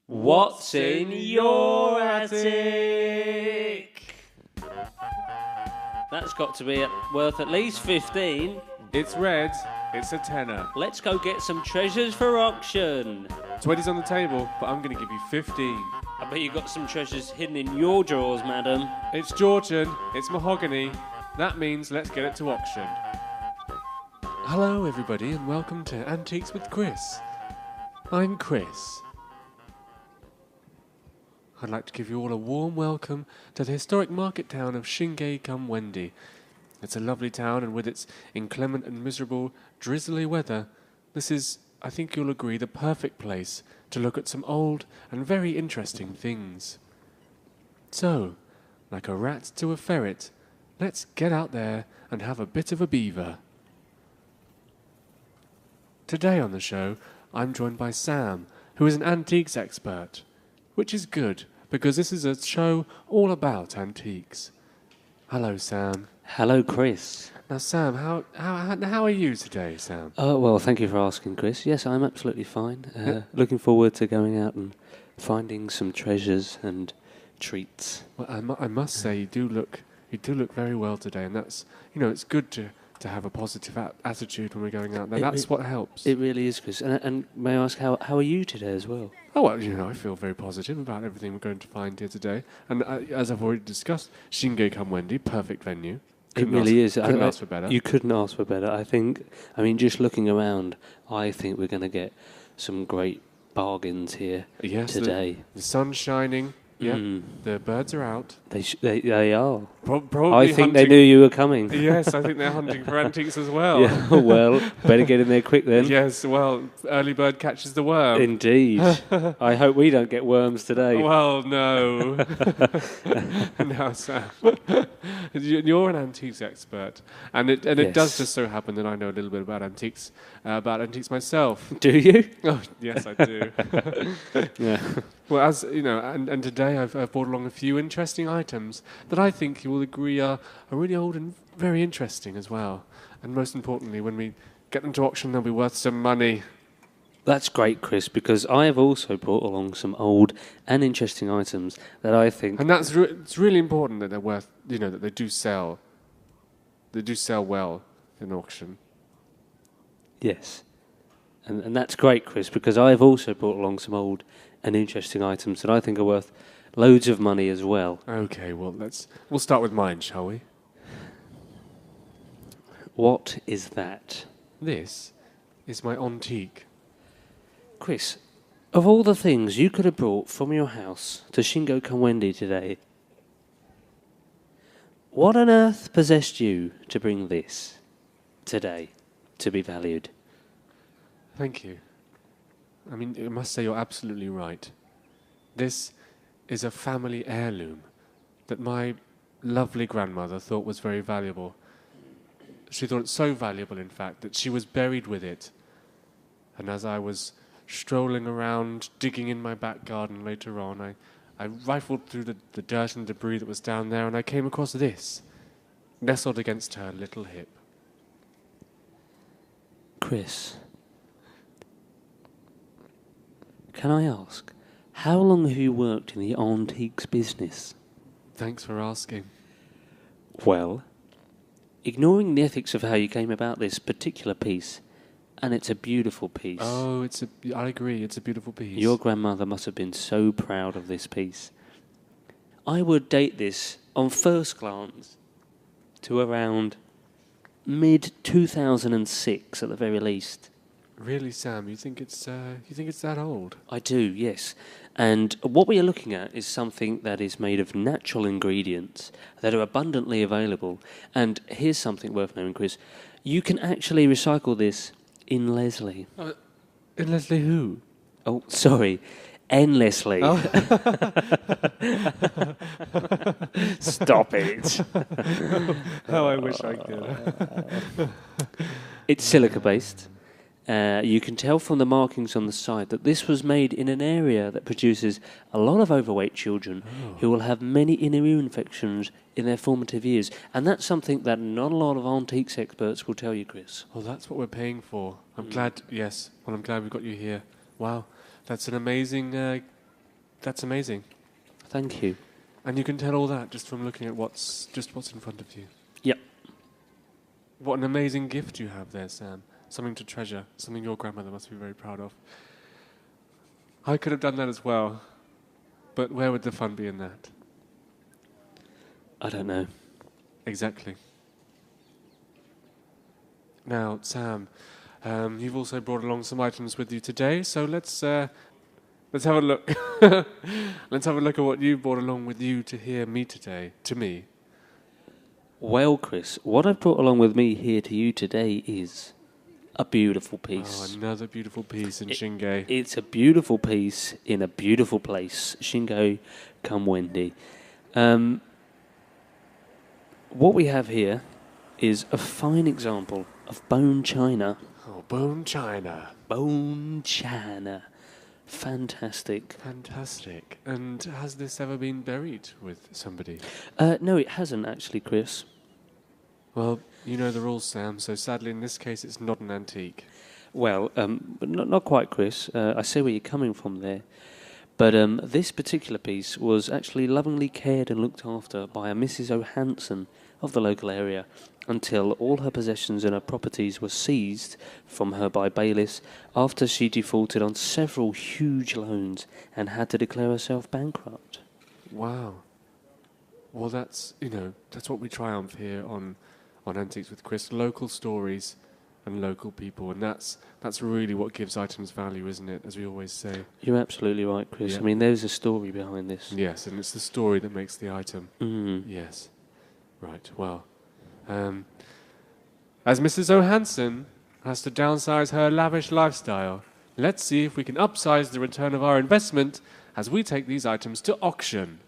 What's in your attic? That's got to be worth at least 15. It's red. It's a tenner. Let's go get some treasures for auction. 20's on the table, but I'm going to give you 15. I bet you've got some treasures hidden in your drawers, madam. It's Georgian. It's mahogany. That means let's get it to auction. Hello, everybody, and welcome to Antiques with Chris. I'm Chris. I'd like to give you all a warm welcome to the historic market town of Shingay-Cum-Wendy. It's a lovely town, and with its inclement and miserable, drizzly weather, this is, I think you'll agree, the perfect place to look at some old and very interesting things. So, like a rat to a ferret, let's get out there and have a bit of a beaver. Today on the show, I'm joined by Sam, who is an antiques expert, which is good, because this is a show all about antiques. Hello, Sam. Hello, Chris. Now, Sam, how are you today, Sam? Well, thank you for asking, Chris. Yes, I'm absolutely fine. Looking forward to going out and finding some treasures and treats. Well, I must say, you do look very well today, and that's, it's good to have a positive attitude when we're going out there. That's what helps. It really is, Chris. And may I ask, how are you today as well? Oh, well, I feel very positive about everything we're going to find here today. And as I've already discussed, Shingay-Cum-Wendy, perfect venue. It really is. Couldn't ask for better. You couldn't ask for better. I mean, just looking around, I think we're going to get some great bargains here today. The sun's shining. Yeah, the birds are out. They are. Probably I think they knew you were coming. Yes, I think they're hunting for antiques as well. Yeah, well, better get in there quick then. Yes, well, early bird catches the worm. Indeed. I hope we don't get worms today. Well, no. No, Sam. You're an antiques expert, and it does just so happen that I know a little bit about antiques myself. Do you? Oh, yes, I do. Yeah. Well, as you know, and today I've brought along a few interesting items that I think you will agree are really old and very interesting as well. And most importantly, when we get them to auction, they'll be worth some money. That's great, Chris, because I have also brought along some old and interesting items that I think... And it's really important that they're worth, that they do sell. They do sell well in auction. Yes. And that's great, Chris, because I have also brought along some old and interesting items that I think are worth loads of money as well. Okay, well, we'll start with mine, shall we? What is that? This is my antique. Chris, of all the things you could have brought from your house to Shingay-Cum-Wendy today, what on earth possessed you to bring this today to be valued? Thank you. I mean, I must say you're absolutely right. This is a family heirloom that my lovely grandmother thought was very valuable. She thought it so valuable, in fact, that she was buried with it. And as I was strolling around, digging in my back garden later on, I rifled through the dirt and debris that was down there, and I came across this, nestled against her little hip. Chris, can I ask, how long have you worked in the antiques business? Thanks for asking. Well, ignoring the ethics of how you came about this particular piece, and it's a beautiful piece. Oh, I agree, it's a beautiful piece. Your grandmother must have been so proud of this piece. I would date this, on first glance, to around mid-2006 at the very least. Really, Sam? You think it's that old? I do, yes. And what we are looking at is something that is made of natural ingredients that are abundantly available. And here's something worth knowing, Chris. You can actually recycle this in Leslie. In Leslie who? Oh, sorry. Endlessly. Oh. Stop it. Oh, I wish I could. It's silica-based. You can tell from the markings on the side that this was made in an area that produces a lot of overweight children who will have many immune infections in their formative years. And that's something that not a lot of antiques experts will tell you, Chris. Well, that's what we're paying for. I'm glad, yes. Well, I'm glad we've got you here. Wow. That's an amazing That's amazing. Thank you. And you can tell all that just from looking at what's in front of you. Yep. What an amazing gift you have there, Sam. Something to treasure, something your grandmother must be very proud of. I could have done that as well, but where would the fun be in that? I don't know. Exactly. Now, Sam, you've also brought along some items with you today, so let's have a look. Let's have a look at what you brought along with you to me. Well, Chris, what I've brought along with me here to you today is a beautiful piece. Oh, another beautiful piece in Shingay. It's a beautiful piece in a beautiful place, Shingay-Cum-Wendy. What we have here is a fine example of bone china. Oh, bone china. Bone china. Fantastic. Fantastic. And has this ever been buried with somebody? No, it hasn't actually, Chris. Well, you know the rules, Sam, so sadly in this case it's not an antique. Well, but not quite, Chris. I see where you're coming from there. But this particular piece was actually lovingly cared and looked after by a Mrs. O'Hanson of the local area until all her possessions and her properties were seized from her by bailiffs after she defaulted on several huge loans and had to declare herself bankrupt. Wow. Well, that's what we triumph here on Antiques with Chris. Local stories and local people, and that's really what gives items value, isn't it, as we always say. You're absolutely right, Chris. Yeah. I mean, there's a story behind this. Yes, and it's the story that makes the item. Mm. Yes. Right, well, as Mrs. O'Hanson has to downsize her lavish lifestyle, let's see if we can upsize the return of our investment as we take these items to auction.